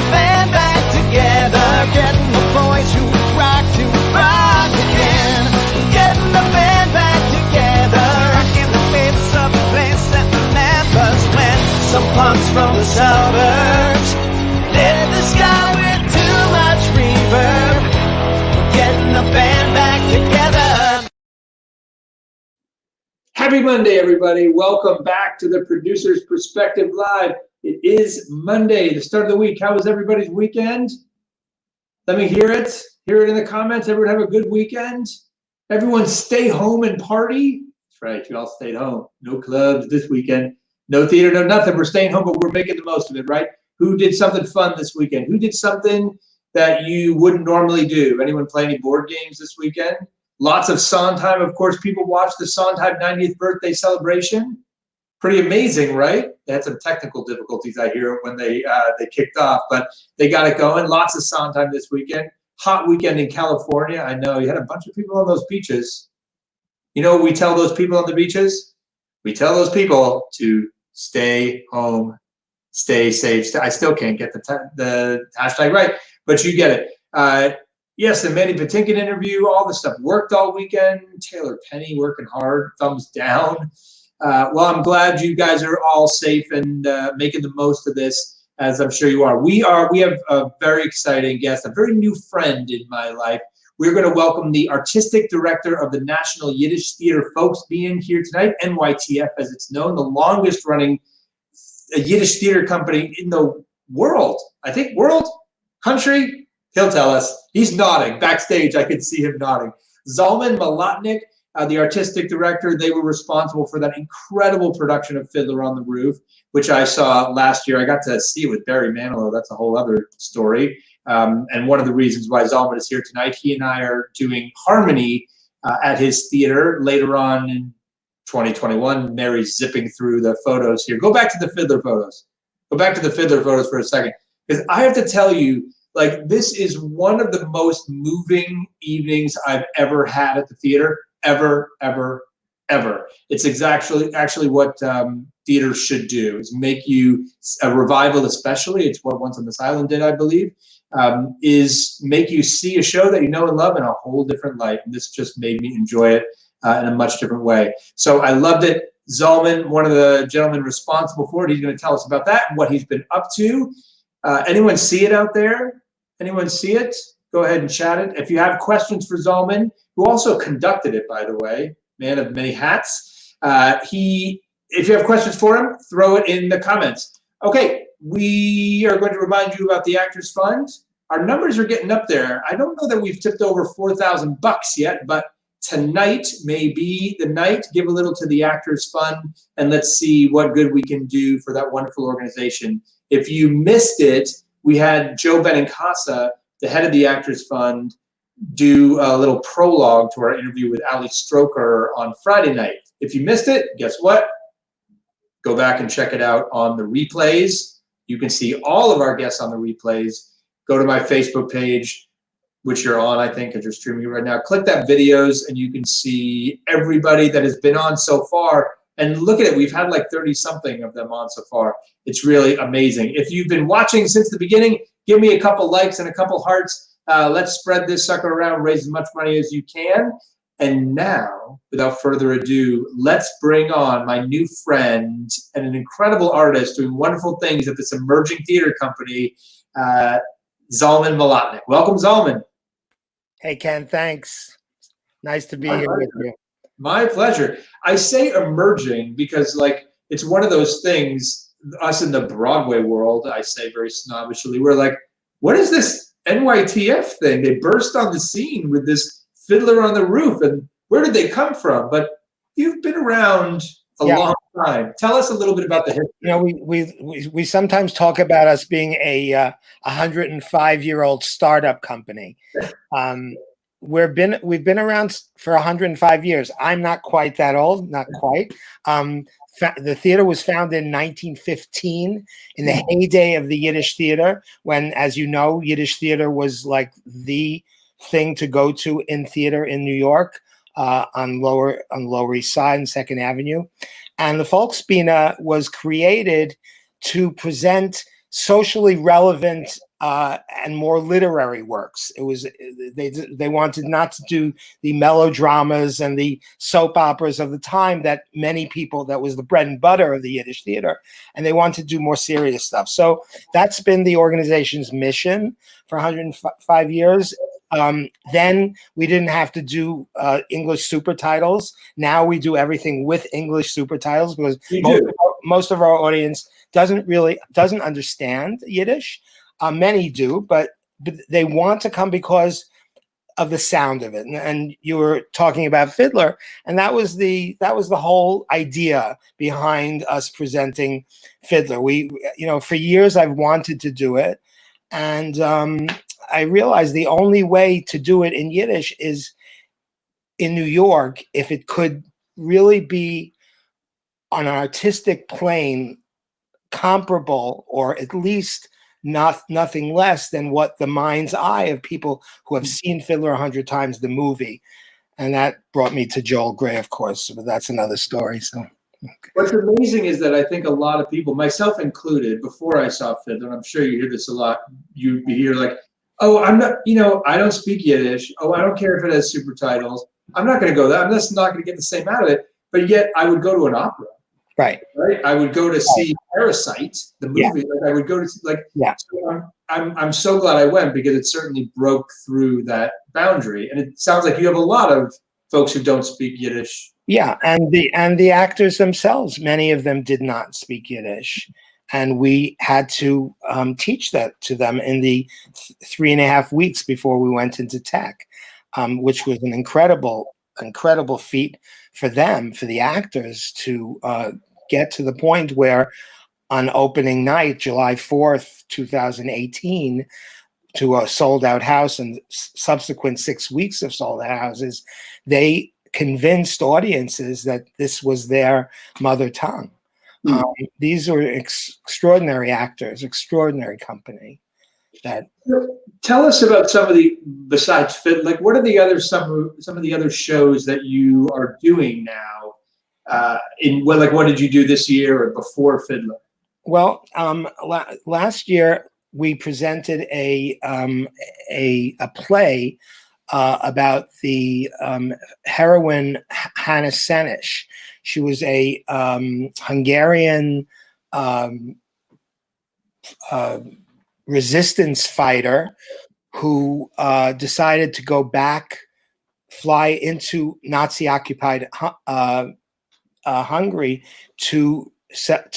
the band back together, getting the boys who rock to rock again. Getting the band back together, rocking the face of a place that remembers when some punks from the suburbs lit the sky with too much reverb. Getting the band back together. Happy Monday, everybody. Welcome back to the Producer's Perspective Live. It is Monday, the start of the week. How was everybody's weekend? Let me hear it. Hear it in the comments. Everyone have a good weekend? Everyone stay home and party? That's right, you all stayed home. No clubs this weekend. No theater, no nothing. We're staying home, but we're making the most of it, right? Who did something fun this weekend? Who did something that you wouldn't normally do? Anyone play any board games this weekend? Lots of Sondheim. Of course, people watched the Sondheim 90th birthday celebration. Pretty amazing, right? They had some technical difficulties, I hear, when they kicked off, but they got it going. Lots of Sondheim this weekend. Hot weekend in California. I know you had a bunch of people on those beaches. You know what we tell those people on the beaches? We tell those people to stay home, stay safe. I still can't get the hashtag right, but you get it. Yes, the Mandy Patinkin interview, all this stuff. Worked all weekend. Taylor Penny working hard, thumbs down. Well, I'm glad you guys are all safe and making the most of this, as I'm sure you are. We have a very exciting guest, a very new friend in my life. We're going to welcome the artistic director of the National Yiddish Theater, Folksbiene, here tonight, NYTF as it's known, the longest running Yiddish theater company in the world. I think world, country. He'll tell us. He's nodding. Backstage, I could see him nodding. Zalmen Mlotek, the artistic director, they were responsible for that incredible production of Fiddler on the Roof, which I saw last year. I got to see it with Barry Manilow. That's a whole other story. And one of the reasons why Zalmen is here tonight, he and I are doing Harmony at his theater later on in 2021. Mary's zipping through the photos here. Go back to the Fiddler photos. Go back to the Fiddler photos for a second. Because I have to tell you, like, this is one of the most moving evenings I've ever had at the theater, ever. It's actually what theaters should do, is make you, a revival especially, it's what Once on This Island did, I believe, is make you see a show that you know and love in a whole different light. And this just made me enjoy it in a much different way. So I loved it. Zalmen, one of the gentlemen responsible for it, he's going to tell us about that and what he's been up to. Anyone see it out there? Anyone see it? Go ahead and chat it. If you have questions for Zalmen, who also conducted it, by the way, man of many hats, if you have questions for him, throw it in the comments. Okay, we are going to remind you about the Actors Fund. Our numbers are getting up there. I don't know that we've tipped over $4,000 yet, but tonight may be the night. Give a little to the Actors Fund, and let's see what good we can do for that wonderful organization. If you missed it, we had Joe Benincasa, the head of the Actors Fund, do a little prologue to our interview with Ali Stroker on Friday night. If you missed it, guess what? Go back and check it out on the replays. You can see all of our guests on the replays. Go to my Facebook page, which you're on, I think, if you're streaming it right now. Click that videos, and you can see everybody that has been on so far. And look at it, we've had like 30-something of them on so far. It's really amazing. If you've been watching since the beginning, give me a couple likes and a couple hearts. Let's spread this sucker around, raise as much money as you can. And now, without further ado, let's bring on my new friend and an incredible artist doing wonderful things at this emerging theater company, Zalmen Mlotek. Welcome, Zalmen. Hey, Ken, thanks. Nice to be here with you. My pleasure. I say emerging because, like, it's one of those things, us in the Broadway world, I say very snobbishly, we're like, what is this NYTF thing? They burst on the scene with this Fiddler on the Roof, and where did they come from? But you've been around a long time. Tell us a little bit about the history. You know, we sometimes talk about us being a 105-year-old startup company. We've been around for 105 years. I'm not quite that old, not quite. The theater was founded in 1915 in the heyday of the Yiddish theater, when, as you know, Yiddish theater was like the thing to go to in theater in New York, on Lower East Side and Second Avenue. And the Folksbiene was created to present socially relevant and more literary works. It was they wanted not to do the melodramas and the soap operas of the time that many people, that was the bread and butter of the Yiddish theater, and they wanted to do more serious stuff. So that's been the organization's mission for 105 years. Then we didn't have to do English super titles. Now we do everything with English super titles because most of our audience doesn't understand Yiddish. Many do, but they want to come because of the sound of it. And you were talking about Fiddler, and that was the whole idea behind us presenting Fiddler. We, for years I've wanted to do it, and I realized the only way to do it in Yiddish is in New York, if it could really be on an artistic plane comparable, or at least nothing less than what the mind's eye of people who have seen Fiddler 100 times, the movie. And that brought me to Joel Grey, of course, but that's another story. So what's amazing is that I think a lot of people, myself included, before I saw Fiddler, and I'm sure you hear this a lot, you'd hear like, oh, I'm not, I don't speak Yiddish. Oh, I don't care if it has super titles. I'm not going to go there. I'm just not going to get the same out of it. But yet I would go to an opera. Right. I would go to see Parasite, the movie. Yeah. Like I would go to So I'm so glad I went, because it certainly broke through that boundary. And it sounds like you have a lot of folks who don't speak Yiddish. Yeah, and the actors themselves, many of them did not speak Yiddish, and we had to teach that to them in the 3.5 weeks before we went into tech, which was an incredible feat for them, for the actors, to get to the point where on opening night, July 4th, 2018, to a sold-out house and subsequent 6 weeks of sold-out houses, they convinced audiences that this was their mother tongue. These were extraordinary actors, extraordinary company. Tell us about some of the, besides Fiddler, like what are the other some of the other shows that you are doing now? What did you do this year or before Fiddler? Well, last year we presented a play about the heroine Hannah Senesh. She was a Hungarian resistance fighter who decided to go back, fly into Nazi-occupied Hungary to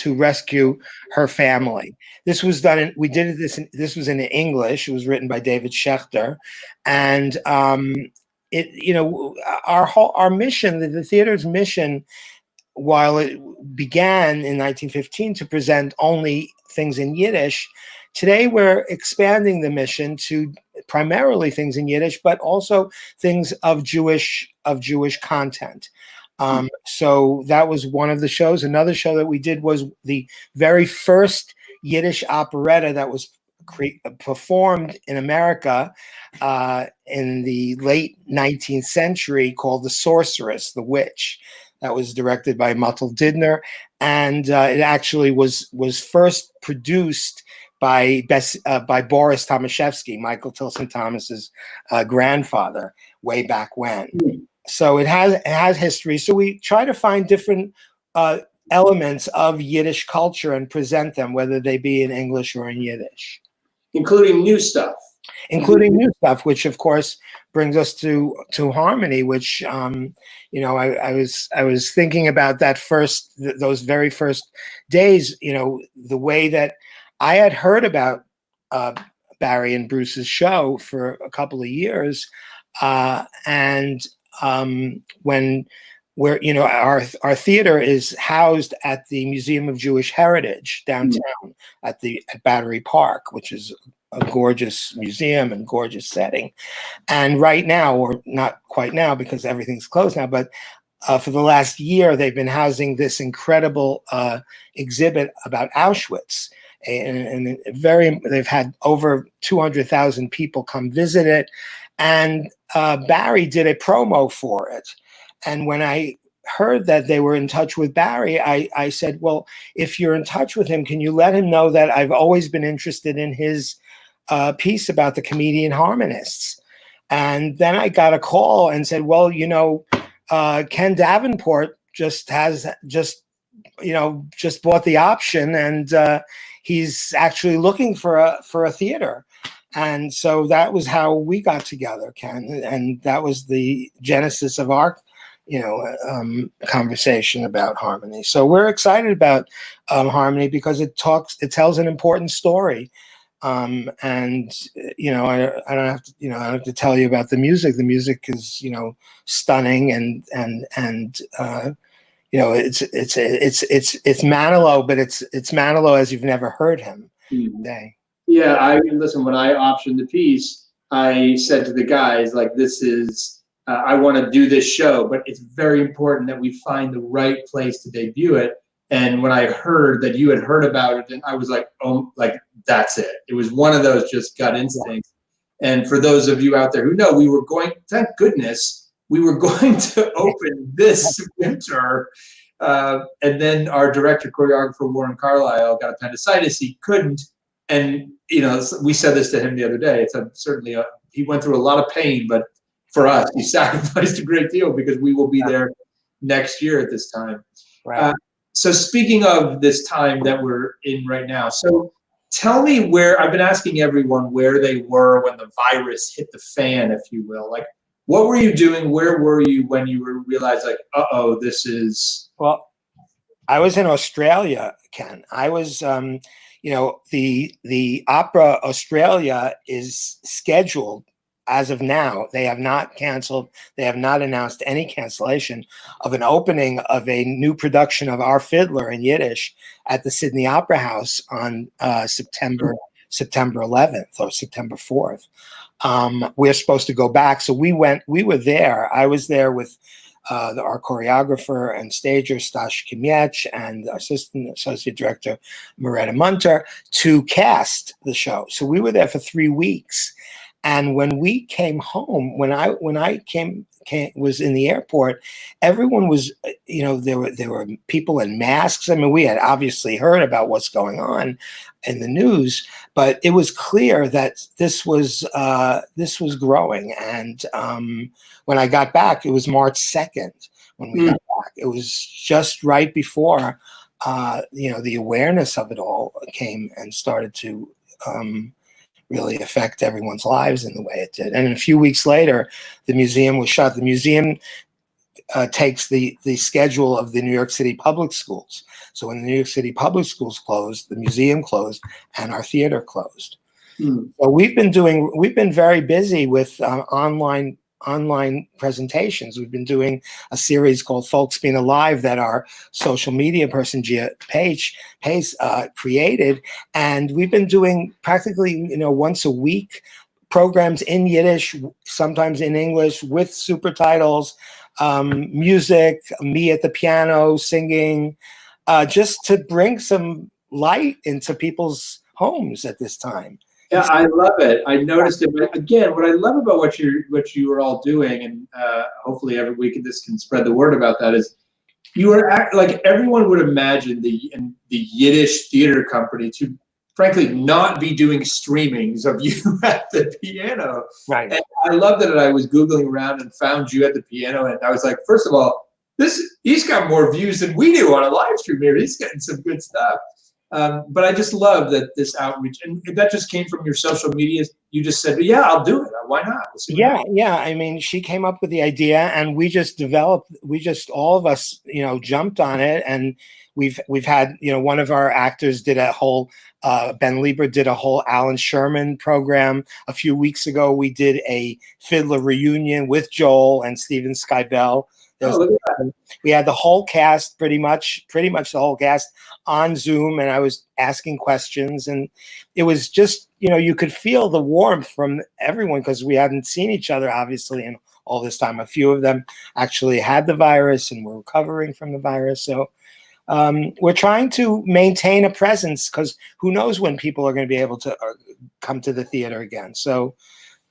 rescue her family. This was done. This was in English. It was written by David Schechter, and our mission, the theater's mission, while it began in 1915 to present only things in Yiddish, today we're expanding the mission to primarily things in Yiddish, but also things of Jewish content. So that was one of the shows. Another show that we did was the very first Yiddish operetta that was performed in America in the late 19th century, called The Sorceress, The Witch. That was directed by Muttel Didner, and it actually was first produced by Boris Tomaszewski, Michael Tilson Thomas's grandfather, way back when. So it has history. So we try to find different elements of Yiddish culture and present them, whether they be in English or in Yiddish. Including new stuff. Including new stuff, which of course brings us to Harmony, which I was thinking about those very first days, the way that I had heard about Barry and Bruce's show for a couple of years, and when our theater is housed at the Museum of Jewish Heritage downtown at Battery Park, which is a gorgeous museum and gorgeous setting. And right now, or not quite now because everything's closed now, but for the last year, they've been housing this incredible exhibit about Auschwitz. And they've had over 200,000 people come visit it. And Barry did a promo for it. And when I heard that they were in touch with Barry, I said, well, if you're in touch with him, can you let him know that I've always been interested in his piece about the comedian harmonists. And then I got a call and said, well, Ken Davenport just bought the option, and he's actually looking for a theater. And so that was how we got together, Ken, and that was the genesis of our conversation about harmony. So we're excited about harmony because it tells an important story. And I don't have to tell you about the music. The music is stunning, and it's Manilow, but it's Manilow as you've never heard him say. Yeah, listen, when I optioned the piece, I said to the guys, like, this is, I want to do this show, but it's very important that we find the right place to debut it. And when I heard that you had heard about it, and I was like, oh, like, that's it. It was one of those just gut instincts. And for those of you out there who know, thank goodness, we were going to open this winter. And then our director, choreographer, Warren Carlisle, got appendicitis. He couldn't. And, we said this to him the other day. It's he went through a lot of pain, but for us, he sacrificed a great deal because we will be there next year at this time. Right. So speaking of this time that we're in right now, so tell me where, I've been asking everyone where they were when the virus hit the fan, if you will. Like, what were you doing? Where were you when you realized, like, uh-oh, this is... Well, I was in Australia, Ken. I was... the Opera Australia is scheduled as of now. They have not canceled. They have not announced any cancellation of an opening of a new production of Our Fiddler in Yiddish at the Sydney Opera House on September 11th or September 4th. We're supposed to go back. So we were there. I was there with our choreographer and stager, Stash Kimiech, and associate director, Moretta Munter, to cast the show. So we were there for 3 weeks. And when we came home, when I was in the airport, everyone was, there were people in masks. I mean, we had obviously heard about what's going on in the news, but it was clear that this was growing. And when I got back, it was March 2nd when we got back. It was just right before, the awareness of it all came and started to really affect everyone's lives in the way it did. And a few weeks later, the museum was shut. The museum takes the schedule of the New York City public schools. So when the New York City public schools closed, the museum closed, and our theater closed. So we've been very busy with online presentations. We've been doing a series called Folksbiene Live that our social media person, Gia Page, created. And we've been doing practically, once a week programs in Yiddish, sometimes in English, with super titles, music, me at the piano, singing, just to bring some light into people's homes at this time. Yeah, I love it. I noticed it. But again, what I love about what you are all doing, and hopefully every week this can spread the word about that, is you are like everyone would imagine the Yiddish theater company to, frankly, not be doing streamings of you at the piano. Right. And I love that I was Googling around and found you at the piano, and I was like, first of all, he's got more views than we do on a live stream here. He's getting some good stuff. But I just love that this outreach, and that just came from your social media. You just said, yeah, I'll do it. Why not? Yeah. I mean, she came up with the idea, and we just all of us, jumped on it. And we've had, one of our actors did a whole, Ben Lieber did a whole Alan Sherman program. A few weeks ago, we did a fiddler reunion with Joel and Steven Skybell. We had the whole cast, pretty much the whole cast on Zoom, and I was asking questions, and it was just, you could feel the warmth from everyone because we hadn't seen each other obviously in all this time. A few of them actually had the virus and were recovering from the virus. So we're trying to maintain a presence because who knows when people are going to be able to come to the theater again. So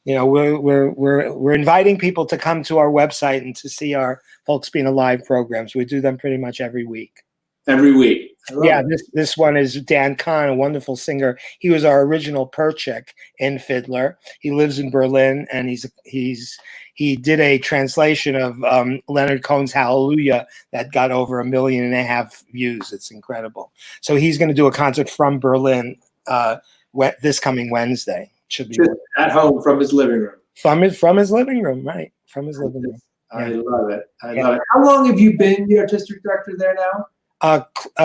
we're inviting people to come to our website and to see our Folksbiene Live programs. We do them pretty much every week. every week. I love Yeah, it. this one is Dan Kahn, a wonderful singer. He was our original Perchik in Fiddler. He lives in Berlin, and he did a translation of Leonard Cohen's Hallelujah that got over 1.5 million views. It's incredible. So he's going to do a concert from Berlin this coming Wednesday. Should be Just at home from his living room. from his living room, right? From his living room. I love it. I love it. How long have you been the artistic director there now?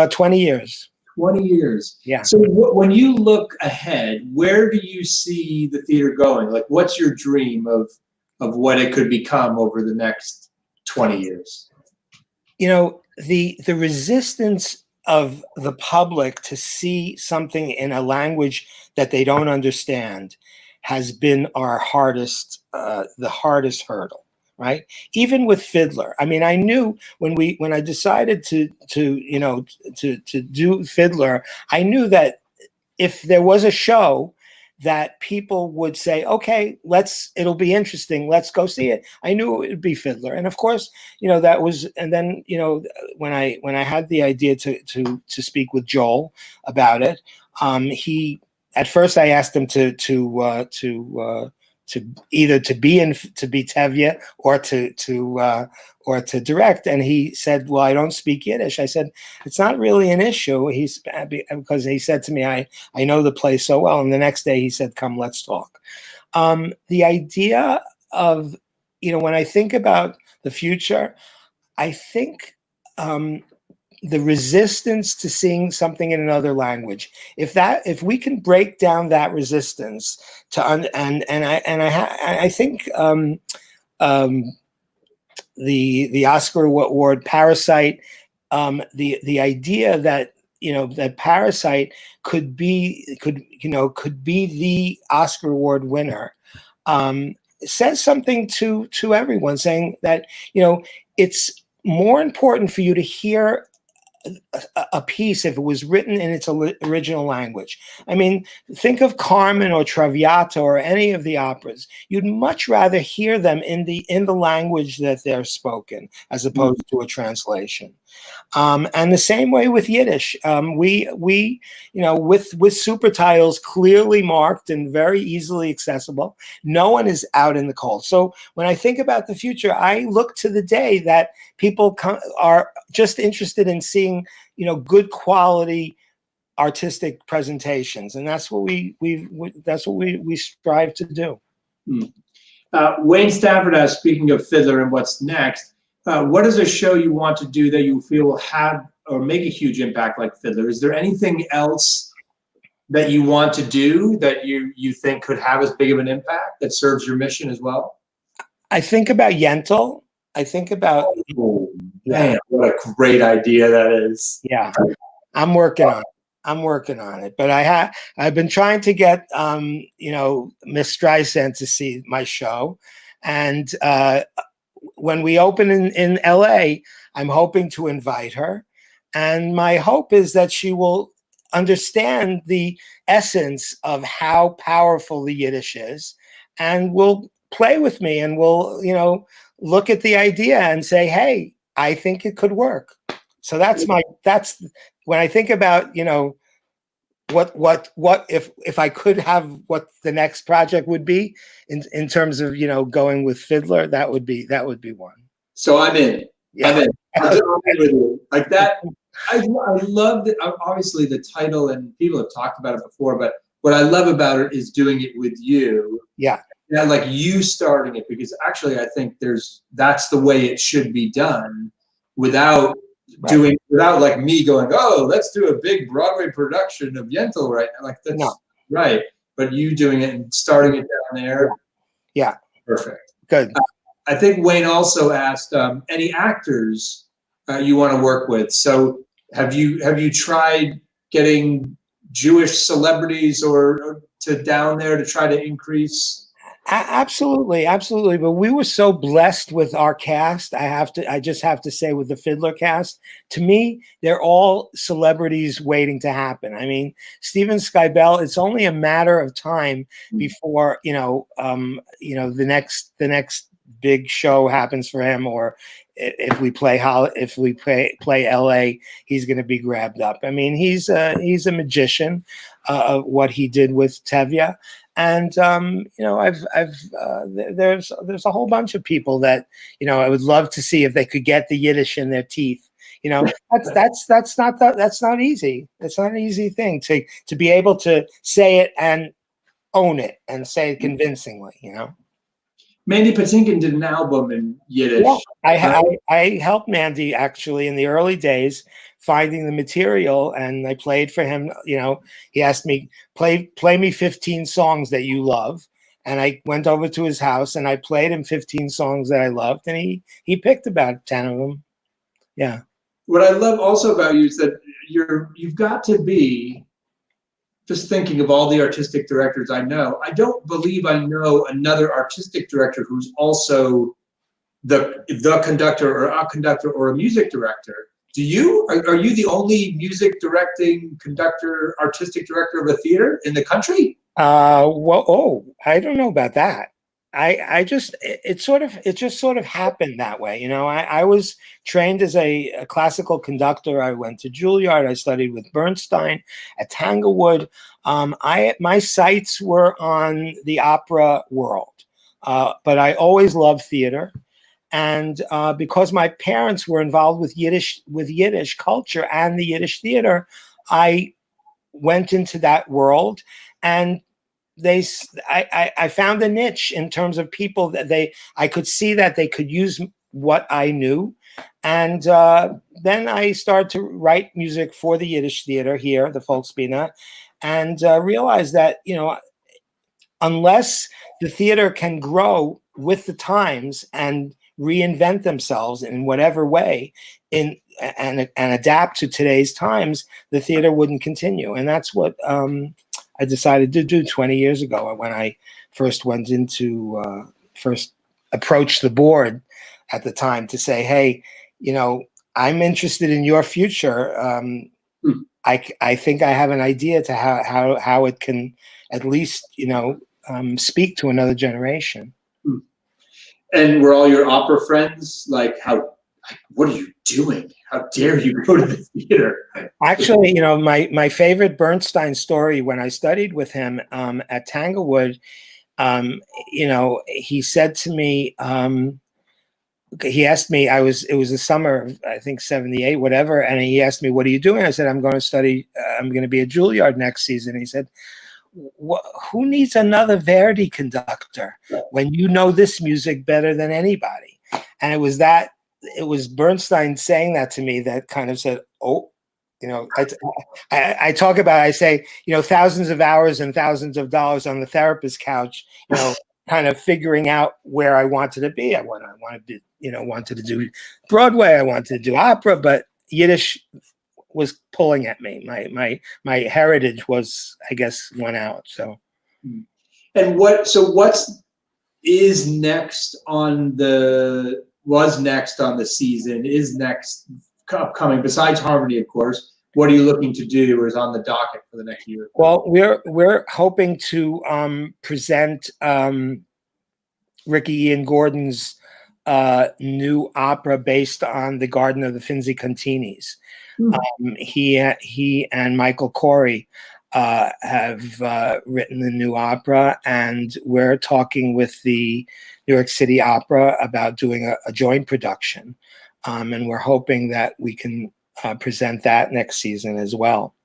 20 years. 20 years. Yeah. So when you look ahead, where do you see the theater going? Like, what's your dream of what it could become over the next 20 years? You know, the resistance of the public to see something in a language that they don't understand has been our hardest, the hardest hurdle. Right. Even with Fiddler. I mean, I knew when I decided to do Fiddler, I knew that if there was a show that people would say, okay, it'll be interesting. Let's go see it. I knew it would be Fiddler. And of course, that was, and then, when I had the idea to speak with Joel about it, at first I asked him to either to be Tevye or to direct, and he said, "Well, I don't speak Yiddish." I said, "It's not really an issue." Because he said to me, "I know the play so well." And the next day he said, "Come, let's talk." The idea of when I think about the future, I think the resistance to seeing something in another language. If we can break down that resistance I think the Oscar award Parasite, the idea that that Parasite could be the Oscar award winner says something to everyone, saying that it's more important for you to hear a piece if it was written in its original language. I mean, think of Carmen or Traviata or any of the operas. You'd much rather hear them in the language that they're spoken as opposed to a translation. And the same way with Yiddish. We with super titles clearly marked and very easily accessible, no one is out in the cold. So when I think about the future, I look to the day that people are just interested in seeing, good quality artistic presentations, and that's what we strive to do. Wayne Stafford asked, speaking of Fiddler and what's next, what is a show you want to do that you feel will have or make a huge impact like Fiddler? Is there anything else that you want to do that you think could have as big of an impact that serves your mission as well? I think about Yentl. I think about man, what a great idea that is. Yeah, I'm working on it. But I've been trying to get Miss Streisand to see my show, and when we open in LA, I'm hoping to invite her, and my hope is that she will understand the essence of how powerful the Yiddish is, and will play with me, and will look at the idea and say, hey, I think it could work. So that's when I think about what if I could have what the next project would be in terms of going with Fiddler, that would be one. So I'm in. Yeah. I'm in. I'm in with you. Like that. I love that. Obviously, the title, and people have talked about it before, but what I love about it is doing it with you. Yeah. Yeah, like you starting it, because actually I think that's the way it should be done, without without like me going, oh, let's do a big Broadway production of Yentl right now. Like that's right. But you doing it and starting it down there. Yeah. Perfect. Good. I think Wayne also asked any actors you want to work with. So have you tried getting Jewish celebrities or to down there to try to increase? Absolutely. But we were so blessed with our cast. I just have to say, with the Fiddler cast, to me, they're all celebrities waiting to happen. I mean, Steven Skybell, it's only a matter of time before the next big show happens for him, or if we play LA, he's going to be grabbed up. I mean, he's a magician of what he did with Tevye. And there's a whole bunch of people that I would love to see if they could get the Yiddish in their teeth. That's not easy. It's not an easy thing to be able to say it and own it and say it convincingly. Mandy Patinkin did an album in Yiddish. Yeah, I helped Mandy actually in the early days finding the material, and I played for him. He asked me, play me 15 songs that you love, and I went over to his house and I played him 15 songs that I loved, and he picked about 10 of them. Yeah. What I love also about you is that you've got to be, just thinking of all the artistic directors I know, I don't believe I know another artistic director who's also the conductor or a conductor or a music director. Do you? Are you the only music directing conductor, artistic director of a theater in the country? I don't know about that. It just sort of happened that way. I was trained as a classical conductor. I went to Juilliard. I studied with Bernstein at Tanglewood. My sights were on the opera world, but I always loved theater. And because my parents were involved with Yiddish culture and the Yiddish theater, I went into that world, and I found a niche in terms of people that I could see that they could use what I knew. And then I started to write music for the Yiddish theater here, the Folksbiene, and realized that, unless the theater can grow with the times and reinvent themselves in whatever way and adapt to today's times, the theater wouldn't continue. And that's what I decided to do 20 years ago when I first first approached the board at the time to say, hey, I'm interested in your future. I think I have an idea to how it can at least, speak to another generation. And were all your opera friends like, what are you doing? How dare you go to the theater? Actually, my favorite Bernstein story when I studied with him at Tanglewood, he said to me, he asked me, it was the summer of, I think, 78, whatever. And he asked me, what are you doing? I said, I'm going to study, I'm going to be at Juilliard next season. He said, who needs another Verdi conductor when you know this music better than anybody? And it was Bernstein saying that to me that kind of said, oh, I talk about, I say, thousands of hours and thousands of dollars on the therapist couch, kind of figuring out where I wanted to be. I wanted to do Broadway. I wanted to do opera, but Yiddish was pulling at me. My heritage was, I guess, went out. So, and what's next on the season, is next upcoming besides Harmony, of course? What are you looking to do, or is on the docket for the next year? Well, we're hoping to present Ricky Ian Gordon's new opera based on the Garden of the Finzi Continis. He and Michael Corey have written the new opera, and we're talking with the New York City Opera about doing a joint production, and we're hoping that we can present that next season as well.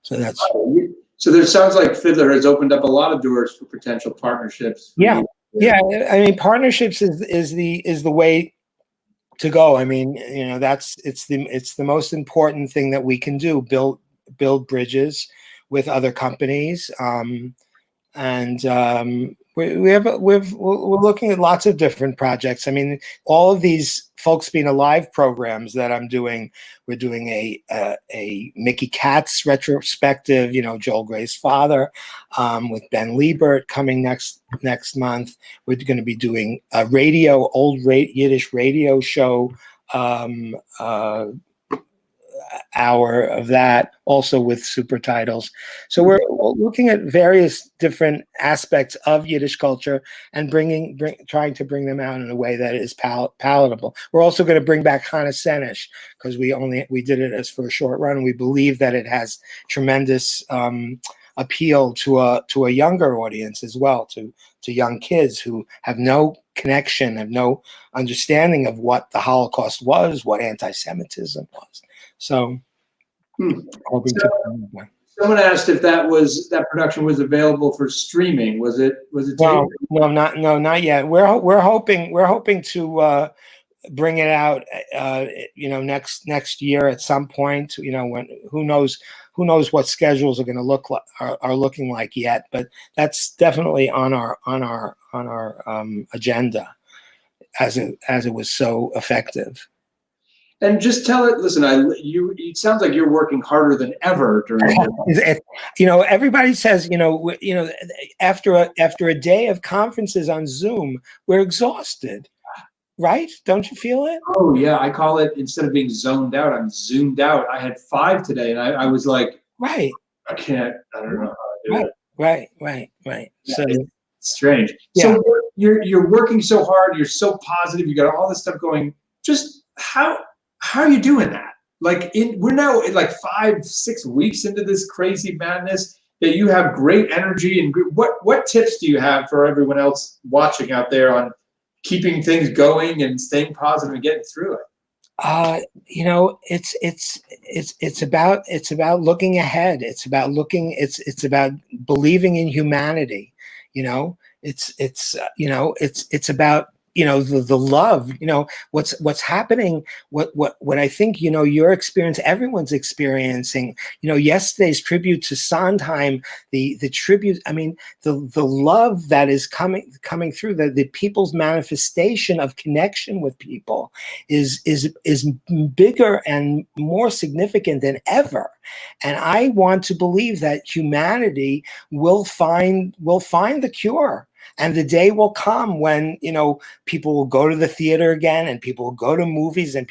So there sounds like Fiddler has opened up a lot of doors for potential partnerships. Yeah. I mean, partnerships is the way to go. I mean, it's the most important thing that we can do. Build bridges with other companies, we're looking at lots of different projects. I mean, all of these Folksbiene Live programs that I'm doing, we're doing a Mickey Katz retrospective, Joel Gray's father, with Ben Liebert coming next month. We're going to be doing a Yiddish radio show hour of that, also with super titles. So we're looking at various different aspects of Yiddish culture and trying to bring them out in a way that is palatable. We're also going to bring back Chana Senesh because we did it as for a short run, and we believe that it has tremendous appeal to a younger audience as well, to young kids who have no connection, have no understanding of what the Holocaust was, what anti-Semitism was. So, hoping to. Someone asked if that production was available for streaming. Was it? No, not yet. We're hoping to bring it out, next year at some point. When who knows what schedules are going to look like are looking like yet, but that's definitely on our agenda, as it was so effective. And just tell it. Listen, it sounds like you're working harder than ever during this. Everybody says, after a day of conferences on Zoom, we're exhausted, right? Don't you feel it? Oh yeah, I call it, instead of being zoned out, I'm zoomed out. I had 5 today, and I was like, right, I don't know how to do it. Right. Yeah, So it's strange. Yeah. So you're working so hard. You're so positive. You got all this stuff going. Just how are you doing that? Like we're now in like 5-6 weeks into this crazy madness. That you have great energy, and what tips do you have for everyone else watching out there on keeping things going and staying positive and getting through it? It's about looking ahead. It's about believing in humanity. It's about the love. What's happening. What I think your experience, everyone's experiencing. Yesterday's tribute to Sondheim, the tribute. I mean, the love that is coming through, the people's manifestation of connection with people is bigger and more significant than ever. And I want to believe that humanity will find the cure. And the day will come when, people will go to the theater again, and people will go to movies, and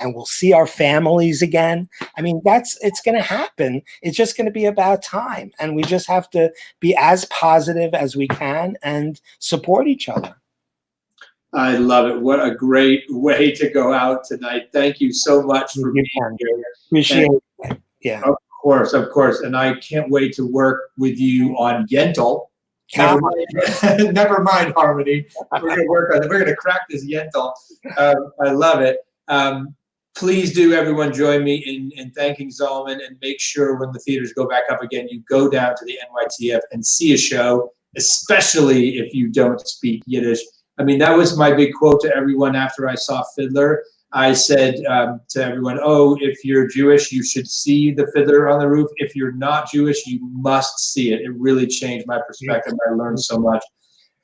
we'll see our families again. I mean, it's going to happen. It's just going to be about time. And we just have to be as positive as we can and support each other. I love it. What a great way to go out tonight. Thank you so much for being here. Appreciate it. Yeah. Of course. And I can't wait to work with you on Yentl. Never mind harmony. We're going to work on it. We're going to crack this Yentl. I love it. Please do, everyone, join me in thanking Zalmen, and make sure when the theaters go back up again, you go down to the NYTF and see a show, especially if you don't speak Yiddish. I mean, that was my big quote to everyone after I saw Fiddler. I said to everyone, if you're Jewish, you should see the Fiddler on the Roof. If you're not Jewish, you must see it. It really changed my perspective. I learned so much.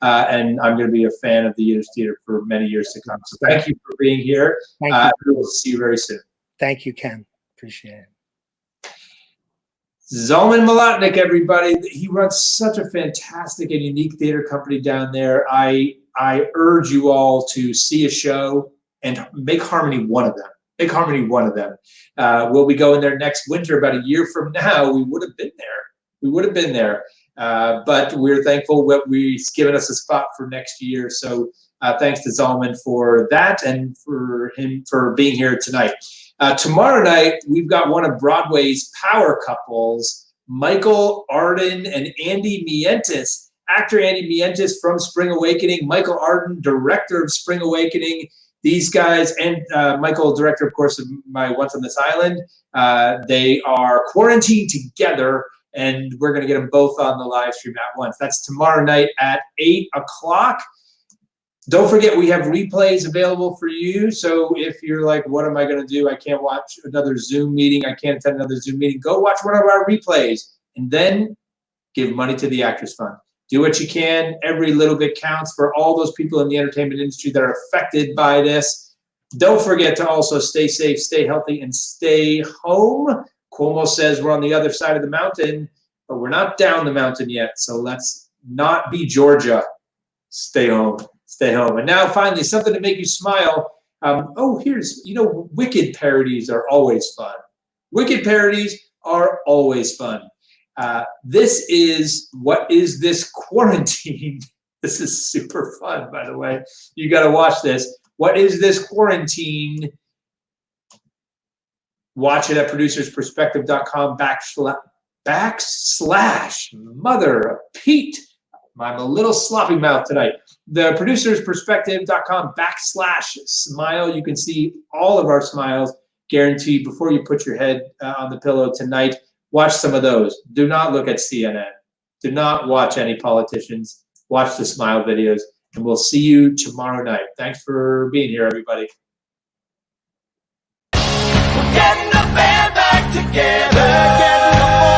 And I'm going to be a fan of the Yiddish theater for many years to come. So thank you for being here. Thank you. We will see you very soon. Thank you, Ken. Appreciate it. Zalmen Mlotek, everybody. He runs such a fantastic and unique theater company down there. I urge you all to see a show and make Harmony one of them. Make Harmony one of them. We'll be going there next winter. About a year from now, we would have been there. But we're thankful that he's given us a spot for next year. So thanks to Zalmen for that, and for him for being here tonight. Tomorrow night, we've got one of Broadway's power couples, Michael Arden and Andy Mientis. Actor Andy Mientis from Spring Awakening, Michael Arden, director of Spring Awakening. These guys, and Michael, director, of course, of My Once on This Island, they are quarantined together, and we're going to get them both on the live stream at once. That's tomorrow night at 8 o'clock. Don't forget, we have replays available for you. So if you're like, what am I going to do? I can't watch another Zoom meeting. I can't attend another Zoom meeting. Go watch one of our replays, and then give money to the Actors Fund. Do what you can. Every little bit counts for all those people in the entertainment industry that are affected by this. Don't forget to also stay safe, stay healthy, and stay home. Cuomo says we're on the other side of the mountain, but we're not down the mountain yet. So let's not be Georgia. Stay home. Stay home. And now, finally, something to make you smile. Here's, Wicked parodies are always fun. Wicked parodies are always fun. This is What Is This Quarantine? This is super fun, by the way. You got to watch this. What is this quarantine? Watch it at producersperspective.com backslash mother of Pete. I'm a little sloppy mouth tonight. The producersperspective.com backslash smile. You can see all of our smiles guaranteed before you put your head on the pillow tonight. Watch some of those. Do not look at CNN. Do not watch any politicians. Watch the smile videos, and we'll see you tomorrow night. Thanks for being here, everybody. Getting the band back together, getting the